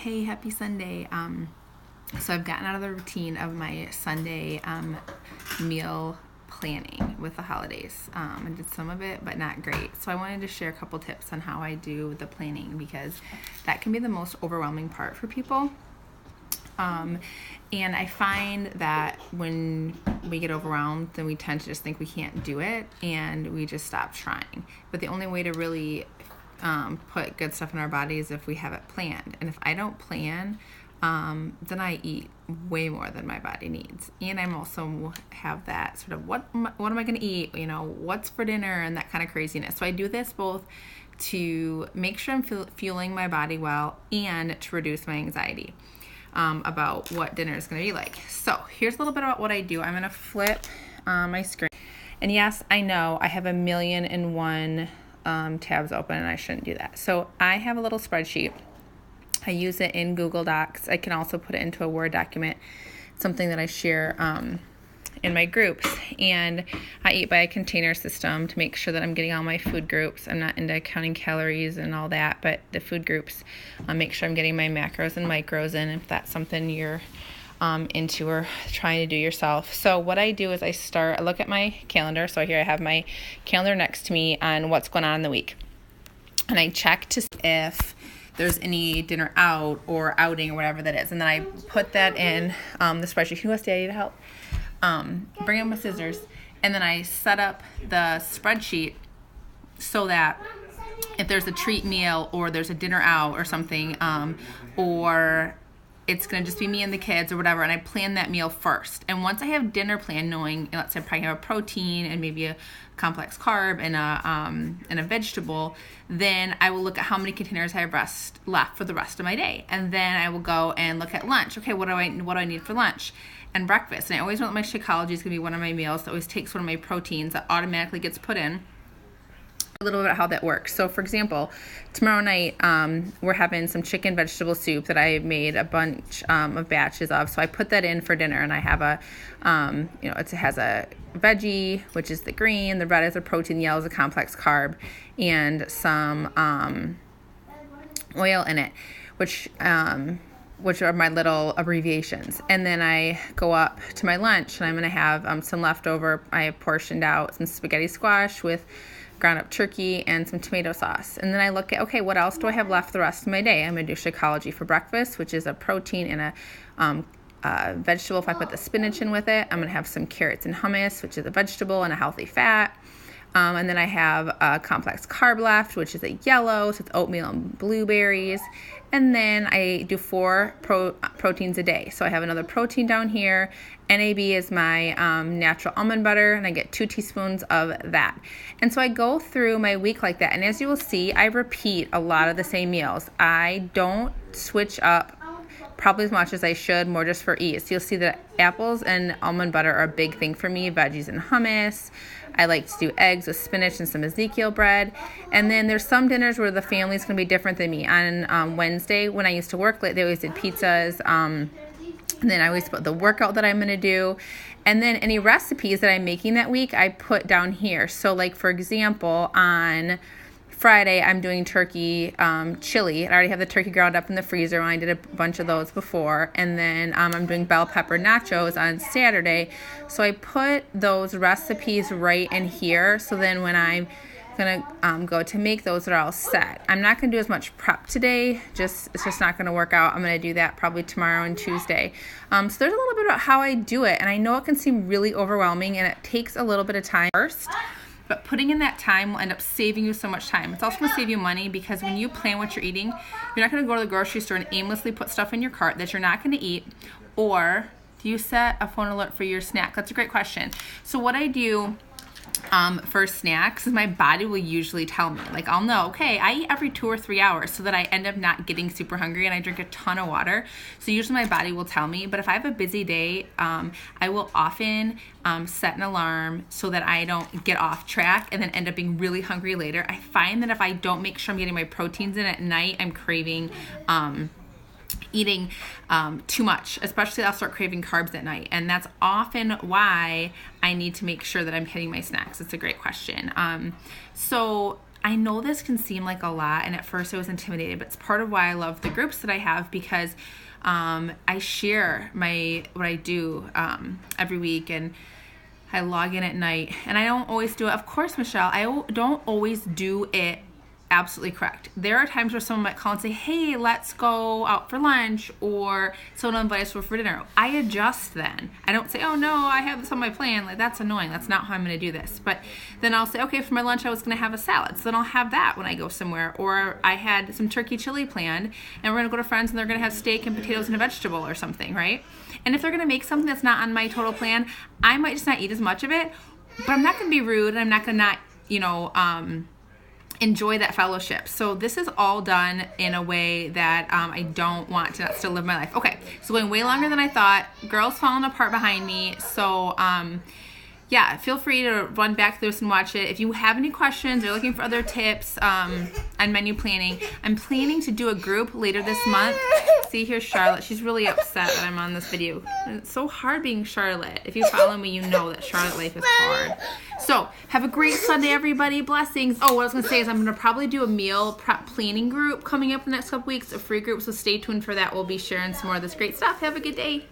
Hey, happy Sunday. So I've gotten out of the routine of my Sunday meal planning with the holidays. I did some of it, but not great. So I wanted to share a couple tips on how I do the planning because that can be the most overwhelming part for people. And I find that when we get overwhelmed, then we tend to just think we can't do it and we just stop trying. But the only way to really put good stuff in our bodies if we have it planned. And if I don't plan, then I eat way more than my body needs. And I'm also have that sort of what am I going to eat? What's for dinner and that kind of craziness. So I do this both to make sure I'm fueling my body well and to reduce my anxiety about what dinner is going to be like. So here's a little bit about what I do. I'm going to flip my screen. And yes, I know I have 1,000,001 tabs open and I shouldn't do that. So I have a little spreadsheet. I use it in Google Docs. I can also put it into a Word document, something that I share in my groups. And I eat by a container system to make sure that I'm getting all my food groups. I'm not into counting calories and all that, but the food groups, make sure I'm getting my macros and micros in if that's something you're into or trying to do yourself. So what I do is I look at my calendar. So here I have my calendar next to me on what's going on in the week. And I check to see if there's any dinner out or outing or whatever that is. And then I put that in the spreadsheet. Who wants Daddy to help? Bring in my scissors. And then I set up the spreadsheet so that if there's a treat meal or there's a dinner out or something, or it's going to just be me and the kids or whatever, and I plan that meal first. And once I have dinner planned, knowing, let's say I probably have a protein and maybe a complex carb and a vegetable, then I will look at how many containers I have left for the rest of my day. And then I will go and look at lunch. Okay, what do I need for lunch and breakfast? And I always know that my Shakeology is going to be one of my meals. That always takes one of my proteins that automatically gets put in. A little bit about how that works. So for example, tomorrow night we're having some chicken vegetable soup that I made a bunch of batches of. So I put that in for dinner, and I have it has a veggie, which is the green, the red is a protein, the yellow is a complex carb, and some oil in it, which are my little abbreviations. And then I go up to my lunch, and I'm going to have some leftover. I have portioned out some spaghetti squash with ground up turkey and some tomato sauce. And then I look at, okay, what else do I have left the rest of my day? I'm going to do Shakeology for breakfast, which is a protein and a vegetable if I put the spinach in with it. I'm going to have some carrots and hummus, which is a vegetable and a healthy fat. And then I have a complex carb left, which is a yellow, so it's oatmeal and blueberries. And then I do 4 proteins a day. So I have another protein down here. NAB is my natural almond butter, and I get 2 teaspoons of that. And so I go through my week like that. And as you will see, I repeat a lot of the same meals. I don't switch up probably as much as I should, more just for ease. So you'll see that apples and almond butter are a big thing for me, veggies and hummus. I like to do eggs with spinach and some Ezekiel bread. And then there's some dinners where the family's going to be different than me. On Wednesday, when I used to work late, they always did pizzas. And then I always put the workout that I'm going to do. And then any recipes that I'm making that week, I put down here. So like, for example, on Friday, I'm doing turkey chili. I already have the turkey ground up in the freezer when I did a bunch of those before. And then I'm doing bell pepper nachos on Saturday. So I put those recipes right in here. So then when I'm going to go to make those, they're all set. I'm not going to do as much prep today. It's just not going to work out. I'm going to do that probably tomorrow and Tuesday. So there's a little bit about how I do it. And I know it can seem really overwhelming, and it takes a little bit of time first. But putting in that time will end up saving you so much time. It's also going to save you money, because when you plan what you're eating, you're not going to go to the grocery store and aimlessly put stuff in your cart that you're not going to eat. Or do you set a phone alert for your snack? That's a great question. So what I do for snacks is my body will usually tell me. Like, I'll know, okay, I eat every 2 or 3 hours, so that I end up not getting super hungry, and I drink a ton of water. So usually my body will tell me. But if I have a busy day, I will often set an alarm so that I don't get off track and then end up being really hungry later. I find that if I don't make sure I'm getting my proteins in at night, I'm craving eating too much, especially I'll start craving carbs at night. And that's often why I need to make sure that I'm hitting my snacks. It's a great question. So I know this can seem like a lot, and at first I was intimidated, but it's part of why I love the groups that I have, because I share what I do every week, and I log in at night, and I don't always do it. Of course, Michelle, I don't always do it absolutely correct. There are times where someone might call and say, hey, let's go out for lunch, or someone will invite us for dinner. I adjust then. I don't say, oh no, I have this on my plan. Like, that's annoying. That's not how I'm going to do this. But then I'll say, okay, for my lunch I was going to have a salad, so then I'll have that when I go somewhere. Or I had some turkey chili planned, and we're going to go to friends and they're going to have steak and potatoes and a vegetable or something, right? And if they're going to make something that's not on my total plan, I might just not eat as much of it, but I'm not going to be rude, and I'm not going to not, enjoy that fellowship. So this is all done in a way that I don't want to still live my life. Okay, so going way longer than I thought. Girls falling apart behind me. So yeah, feel free to run back through this and watch it. If you have any questions or looking for other tips on menu planning, I'm planning to do a group later this month. See, here's Charlotte. She's really upset that I'm on this video. It's so hard being Charlotte. If you follow me, you know that Charlotte life is hard. So, have a great Sunday, everybody. Blessings. Oh, what I was going to say is I'm going to probably do a meal prep planning group coming up in the next couple weeks, a free group, so stay tuned for that. We'll be sharing some more of this great stuff. Have a good day.